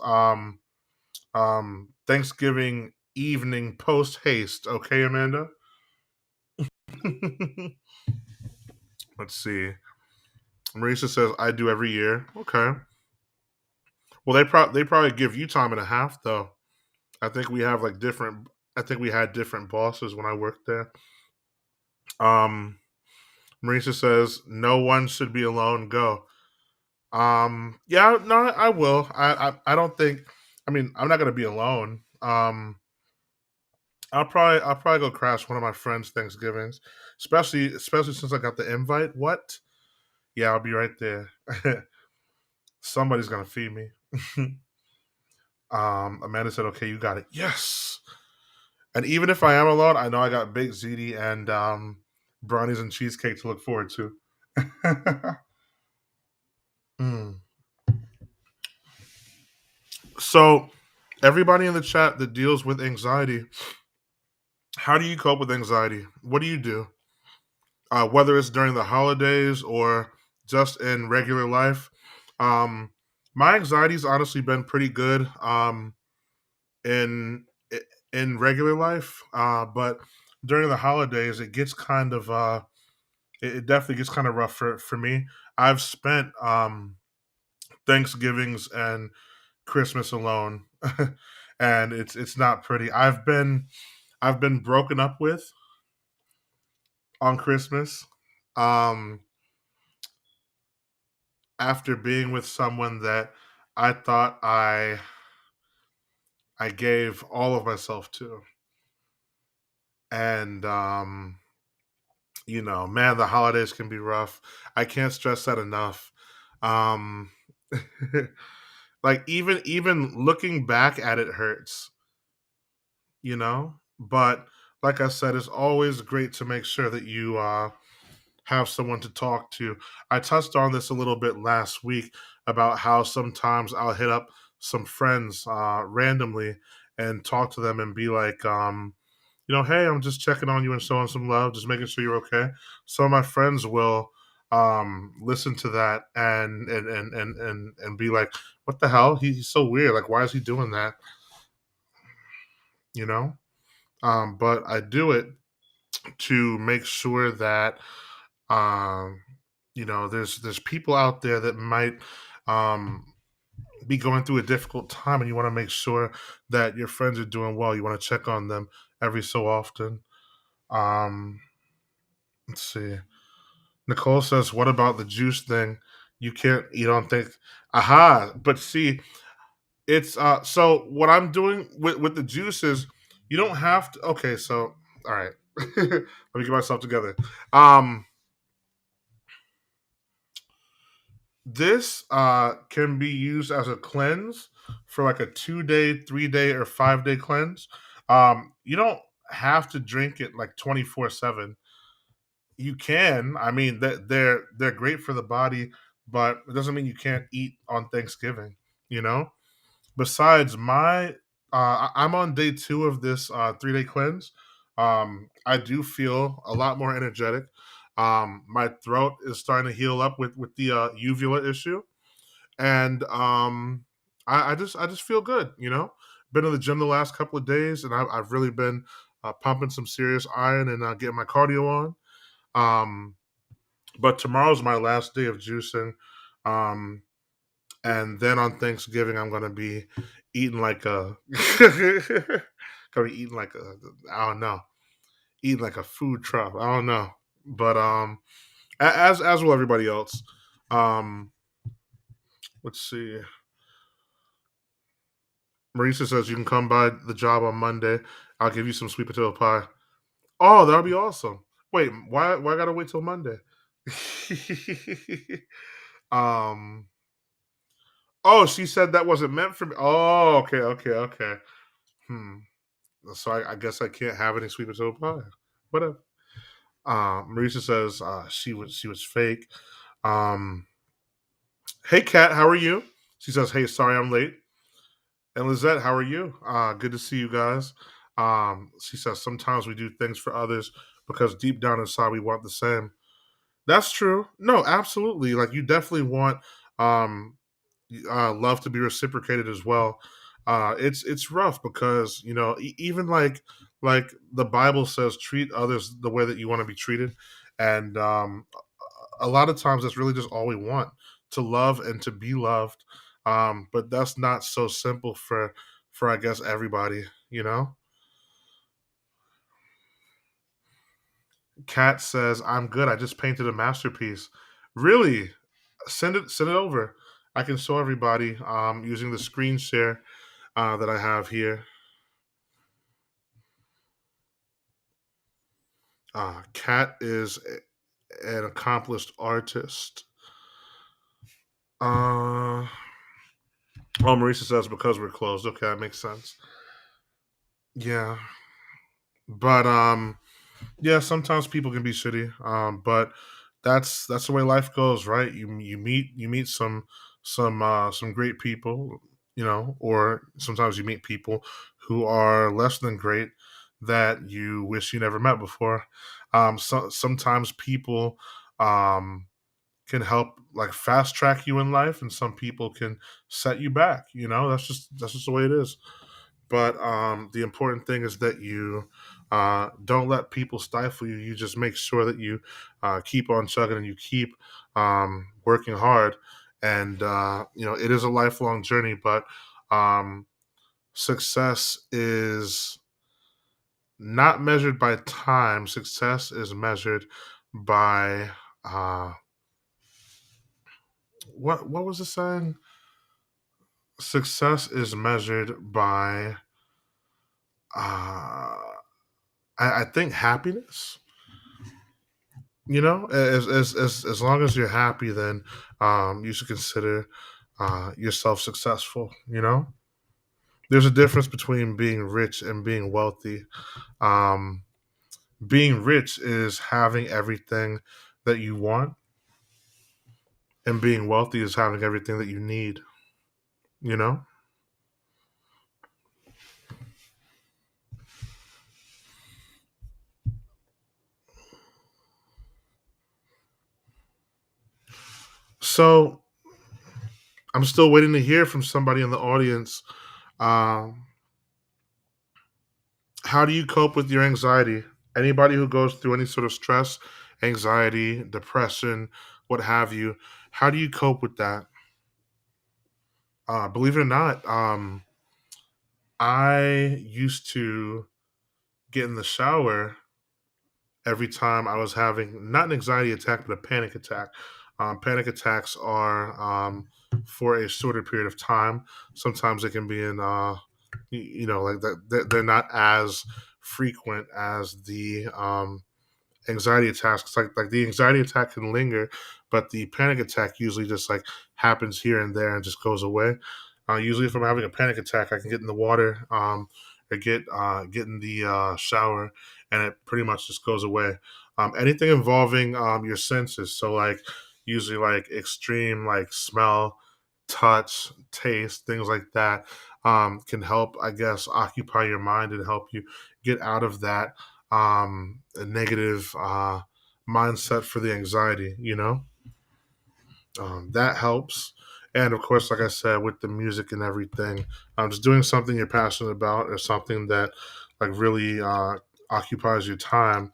Speaker 1: Thanksgiving evening post haste. Okay, Amanda? Let's see. Marisa says I do every year. Okay. Well, they probably give you time and a half though. I think we have like different. I think we had different bosses when I worked there. Um, Marisa says no one should be alone. Go. Yeah, no, I will. I don't think. I mean, I'm not gonna be alone. I'll probably go crash one of my friends' Thanksgivings, especially since I got the invite. What? Yeah, I'll be right there. Somebody's gonna feed me. Amanda said, "Okay, you got it." Yes. And even if I am alone, I know I got baked ziti and brownies and cheesecake to look forward to. Mm. So, everybody in the chat that deals with anxiety, how do you cope with anxiety? What do you do? Whether it's during the holidays or just in regular life. Um, my anxiety's honestly been pretty good in in regular life, but during the holidays, it gets kind of it definitely gets kind of rough for me. I've spent Thanksgivings and Christmas alone, and it's not pretty. I've been broken up with on Christmas. Um, After being with someone that I thought I gave all of myself to, and man, the holidays can be rough. I can't stress that enough. Um, like even looking back at it hurts, you know. But like I said, it's always great to make sure that you have someone to talk to. I touched on this a little bit last week about how sometimes I'll hit up some friends randomly and talk to them and be like, hey, I'm just checking on you and showing some love, just making sure you're okay. Some of my friends will listen to that and be like, what the hell? He's so weird. Like, why is he doing that? You know? But I do it to make sure that um, there's people out there that might um, be going through a difficult time, and you want to make sure that your friends are doing well. You want to check on them every so often. Um, let's see. Nicole says, "What about the juice thing? You can't. You don't think? Aha! But see, it's so what I'm doing with the juice is you don't have to. Okay, so all right, let me get myself together. Um, This can be used as a cleanse for like a 2 day, 3 day, or 5 day cleanse. You don't have to drink it like 24/7. You can. I mean, they're great for the body, but it doesn't mean you can't eat on Thanksgiving. You know. Besides, I'm on day 2 of this 3 day cleanse. I do feel a lot more energetic. My throat is starting to heal up with the uvula issue, and I just feel good. Been in the gym the last couple of days, and I've really been pumping some serious iron and getting my cardio on. Um, but tomorrow's my last day of juicing. Um, and then on Thanksgiving, I'm gonna be eating like a, gonna be eating like a, I don't know, eating like a food truck. I don't know, but as will everybody else. Um, let's see. Marisa says you can come by the job on Monday. I'll give you some sweet potato pie. Oh, that'll be awesome. Wait, why I gotta wait till Monday? um. Oh, she said that wasn't meant for me. Oh, okay, okay, okay. Hmm. So I guess I can't have any sweet potato pie. Whatever. Marisa says she was fake. Um, hey Kat, how are you? She says, hey, sorry I'm late. And Lizette, how are you? Good to see you guys. She says sometimes we do things for others because deep down inside we want the same. That's true. No, absolutely. Like you definitely want um love to be reciprocated as well. It's rough because even like the Bible says, treat others the way that you want to be treated, and a lot of times that's really just all we want, to love and to be loved. But that's not so simple for I guess everybody. Kat says, "I'm good. I just painted a masterpiece." Really? Send it over. I can show everybody using the screen share that I have here. Kat is an accomplished artist. Oh, Marisa says because we're closed. Okay, that makes sense. Yeah, but yeah, sometimes people can be shitty. But that's the way life goes, right? You meet some great people, or sometimes you meet people who are less than great that you wish you never met before. Sometimes people um can help like fast track you in life, and some people can set you back. That's just the way it is. But the important thing is that you don't let people stifle you. You just make sure that you keep on chugging and you keep working hard. And it is a lifelong journey, but um, success is not measured by time. Success is measured by what was the saying? Success is measured by uh, I think happiness. As long as you're happy, then you should consider yourself successful. There's a difference between being rich and being wealthy. Um, Being rich is having everything that you want, and being wealthy is having everything that you need. You know. So I'm still waiting to hear from somebody in the audience. Um, how do you cope with your anxiety? Anybody who goes through any sort of stress, anxiety, depression, what have you, how do you cope with that? Believe it or not, I used to get in the shower every time I was having not an anxiety attack, but a panic attack. Panic attacks are for a shorter period of time. Sometimes they can be in, like that. They're not as frequent as the anxiety attacks. 'Cause like the anxiety attack can linger, but the panic attack usually just like happens here and there and just goes away. Usually, if I'm having a panic attack, I can get in the water, or get in the shower, and it pretty much just goes away. Anything involving your senses, so like usually like extreme like smell, touch, taste, things like that, can help, I guess, occupy your mind and help you get out of that negative mindset for the anxiety. That helps. And of course, like I said, with the music and everything, just doing something you're passionate about or something that like really occupies your time.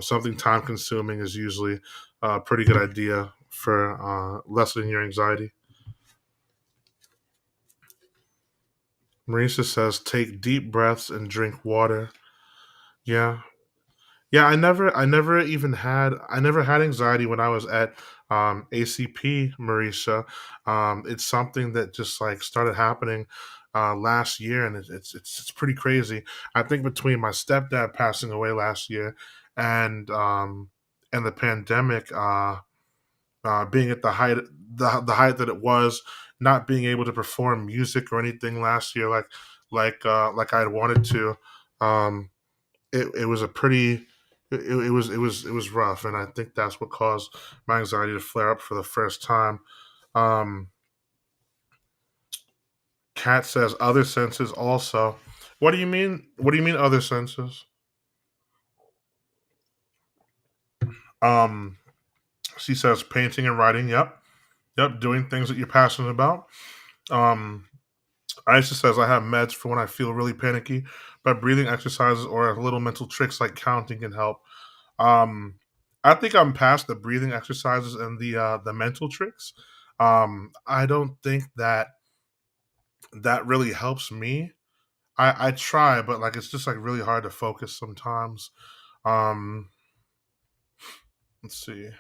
Speaker 1: Something time consuming is usually a pretty good idea for lessening your anxiety. Marisa says, take deep breaths and drink water. Yeah, yeah, I never had anxiety when I was at ACP, Marisha. It's something that just like started happening last year, and it's pretty crazy. I think between my stepdad passing away last year and um, and the pandemic being at the height that it was, not being able to perform music or anything last year like I had wanted to. Um, it was a pretty it was rough, and I think that's what caused my anxiety to flare up for the first time. um Kat says other senses also. What do you mean other senses? um she says painting and writing. Yep, doing things that you're passionate about. um Aisha says I have meds for when I feel really panicky, but breathing exercises or little mental tricks like counting can help. Um, I think I'm past the breathing exercises and the mental tricks. I don't think that that really helps me. I try, but like it's just like really hard to focus sometimes. Um, let's see.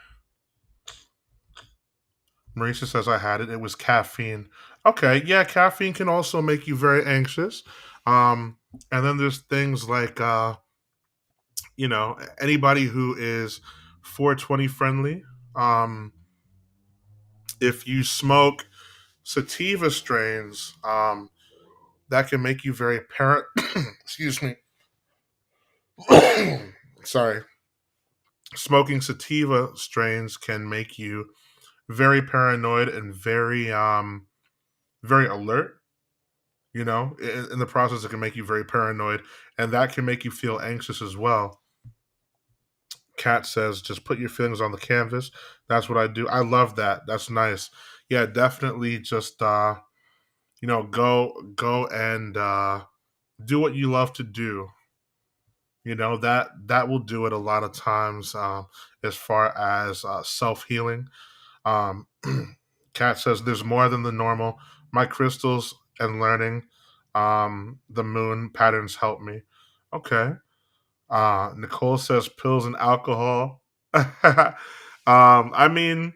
Speaker 1: Marisa says I had it. It was caffeine. Okay, yeah, caffeine can also make you very anxious. Um, and then there's things like anybody who is 420 friendly. Um, if you smoke sativa strains, that can make you very parent. Excuse me. Sorry. Smoking sativa strains can make you very paranoid and very alert. In the process, it can make you very paranoid, and that can make you feel anxious as well. Kat says, just put your feelings on the canvas. That's what I do. I love that. That's nice. Yeah, definitely. Just go and do what you love to do. That will do it a lot of times, as far as self healing. um Kat says there's more than the normal. My crystals and learning the moon patterns help me. Okay. Nicole says pills and alcohol. I mean,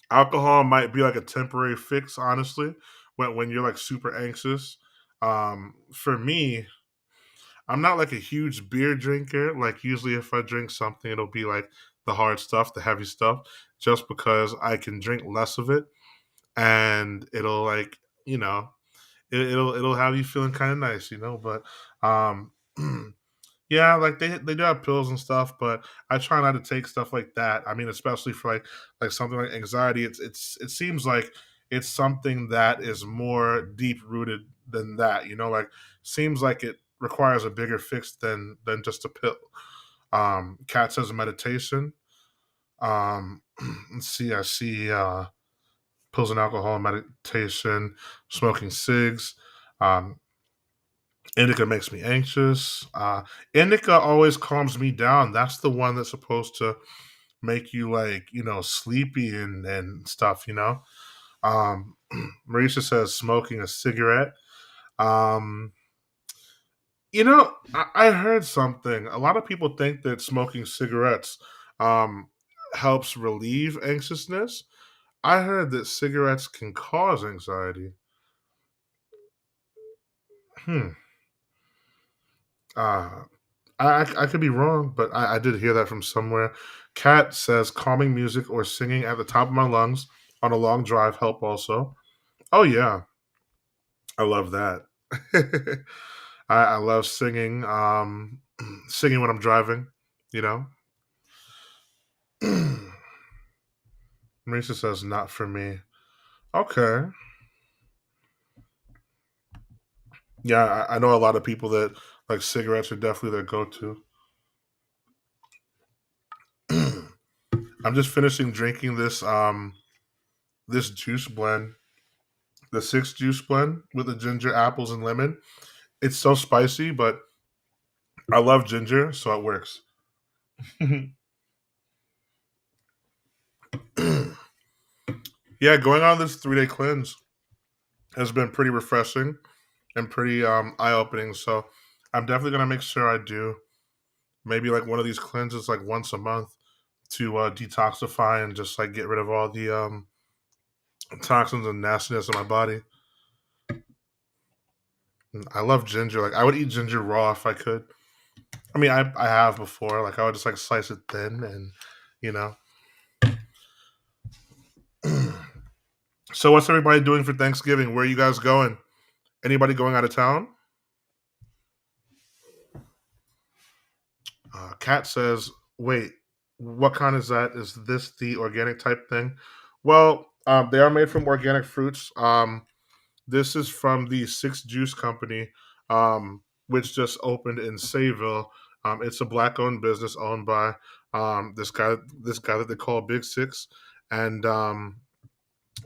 Speaker 1: alcohol might be like a temporary fix, honestly, when you're like super anxious. For me, I'm not like a huge beer drinker. Like usually if I drink something, it'll be like the hard stuff, the heavy stuff, just because I can drink less of it, and it'll like, you know, it'll have you feeling kind of nice, but um yeah, like they do have pills and stuff, but I try not to take stuff like that. I mean, especially for like something like anxiety, it seems like it's something that is more deep rooted than that. Like seems like it requires a bigger fix than just a pill. Cat says meditation. Let's see, I see pills and alcohol, meditation, smoking cigs. Um, Indica makes me anxious. Indica always calms me down. That's the one that's supposed to make you like, sleepy and stuff. Um, Marisha says smoking a cigarette. Um, I heard something. A lot of people think that smoking cigarettes um, helps relieve anxiousness. I heard that cigarettes can cause anxiety. Hmm. Uh, I could be wrong, but I did hear that from somewhere. Kat says calming music or singing at the top of my lungs on a long drive help also. Oh yeah, I love that. I love singing. Singing when I'm driving. You know. Marisa says not for me. Okay. Yeah, I know a lot of people that like cigarettes are definitely their go-to. I'm just finishing drinking this juice blend, the six juice blend with the ginger, apples, and lemon. It's so spicy, but I love ginger, so it works. Yeah, going on this 3 day cleanse has been pretty refreshing and pretty eye opening. So I'm definitely gonna make sure I do maybe like one of these cleanses like once a month to detoxify and just like get rid of all the toxins and nastiness in my body. I love ginger. Like I would eat ginger raw if I could. I mean, I have before. Like I would just like slice it thin and you know. So what's everybody doing for Thanksgiving? Where are you guys going? Anybody going out of town? Kat says, "Wait, what kind is that? Is this the organic type thing?" Well, they are made from organic fruits. This is from the Six Juice Company, which just opened in Sayville. It's a black-owned business owned by this guy that they call Big Six, and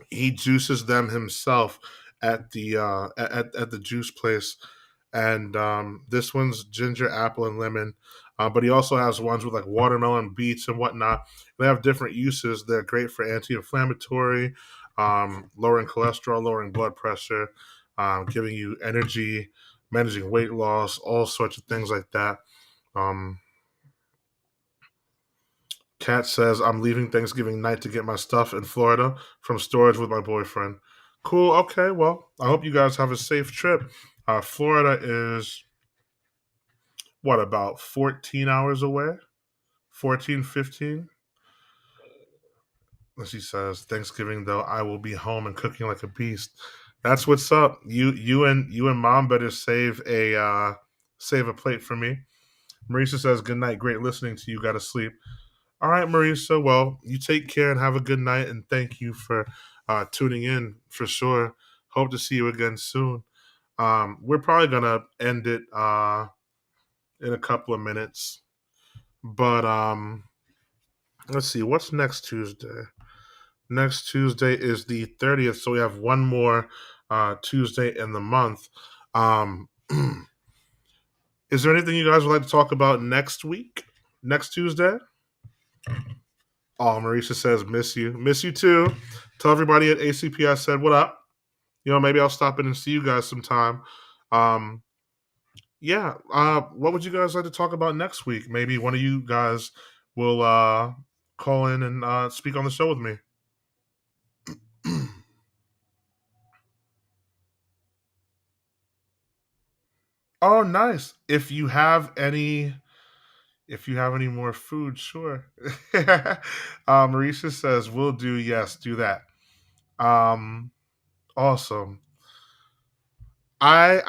Speaker 1: he juices them himself at the juice place. And this one's ginger, apple, and lemon. But he also has ones with like watermelon, beets, and whatnot. They have different uses. They're great for anti-inflammatory, lowering cholesterol, lowering blood pressure, giving you energy, managing weight loss, all sorts of things like that. Um, Kat says, I'm leaving Thanksgiving night to get my stuff in Florida from storage with my boyfriend. Cool. Okay. Well, I hope you guys have a safe trip. Florida is, what, about 14 hours away? 14, 15. She says, Thanksgiving, though, I will be home and cooking like a beast. That's what's up. You and mom better save a plate for me. Marisa says, good night. Great listening to you. Got to sleep. All right, Marisa. Well, you take care and have a good night. And thank you for tuning in for sure. Hope to see you again soon. We're probably going to end it in a couple of minutes. But let's see. What's next Tuesday? Next Tuesday is the 30th. So we have one more Tuesday in the month. Um, is there anything you guys would like to talk about next week? Next Tuesday? Oh, Marisha says, miss you. Miss you too. Tell everybody at ACP I said, what up? Maybe I'll stop in and see you guys sometime. Um, yeah. What would you guys like to talk about next week? Maybe one of you guys will call in and speak on the show with me. Oh, nice. If you have any more food, sure. Marisha says, we'll do, yes, do that. Um, awesome. I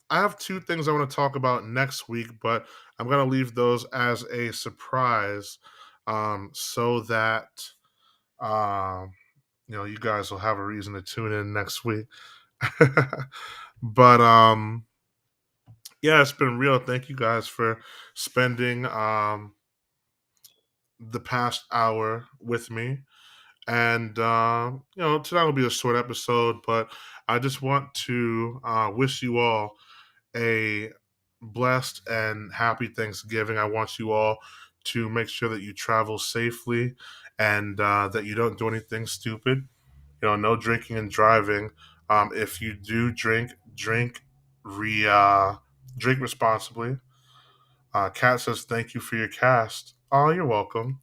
Speaker 1: have two things I want to talk about next week, but I'm gonna leave those as a surprise, so that um, you guys will have a reason to tune in next week. But yeah, it's been real. Thank you guys for spending the past hour with me. And tonight will be a short episode, but I just want to wish you all a blessed and happy Thanksgiving. I want you all to make sure that you travel safely and that you don't do anything stupid. No drinking and driving. If you do re drink responsibly. Kat says thank you for your cast. Oh, you're welcome.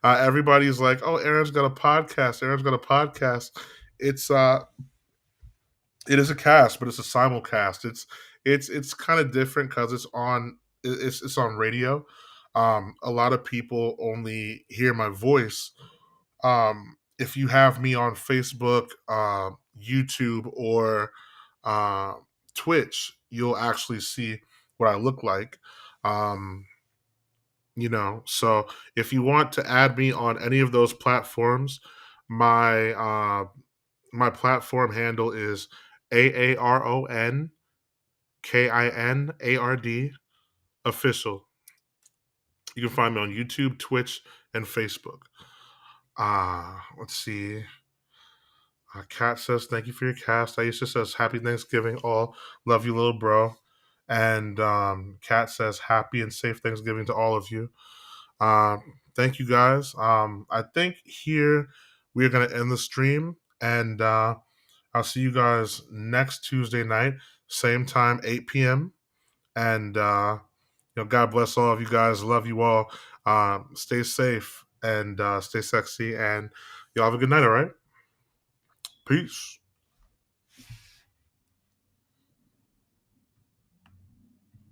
Speaker 1: Everybody's like, "Oh, Aaron's got a podcast. Aaron's got a podcast." It's it is a cast, but it's a simulcast. It's kind of different because it's on radio. A lot of people only hear my voice. If you have me on Facebook, YouTube, or uh, Twitch, you'll actually see what I look like. Um, so if you want to add me on any of those platforms, my my platform handle is AARONKINARD official. You can find me on YouTube, Twitch, and Facebook. Let's see. Kat says, thank you for your cast. Aisha says, happy Thanksgiving, all. Love you, little bro. And Kat says, happy and safe Thanksgiving to all of you. Thank you, guys. I think here we are going to end the stream. And I'll see you guys next Tuesday night, same time, 8 p.m. And, God bless all of you guys. Love you all. Stay safe and stay sexy. And y'all have a good night, all right? Peace.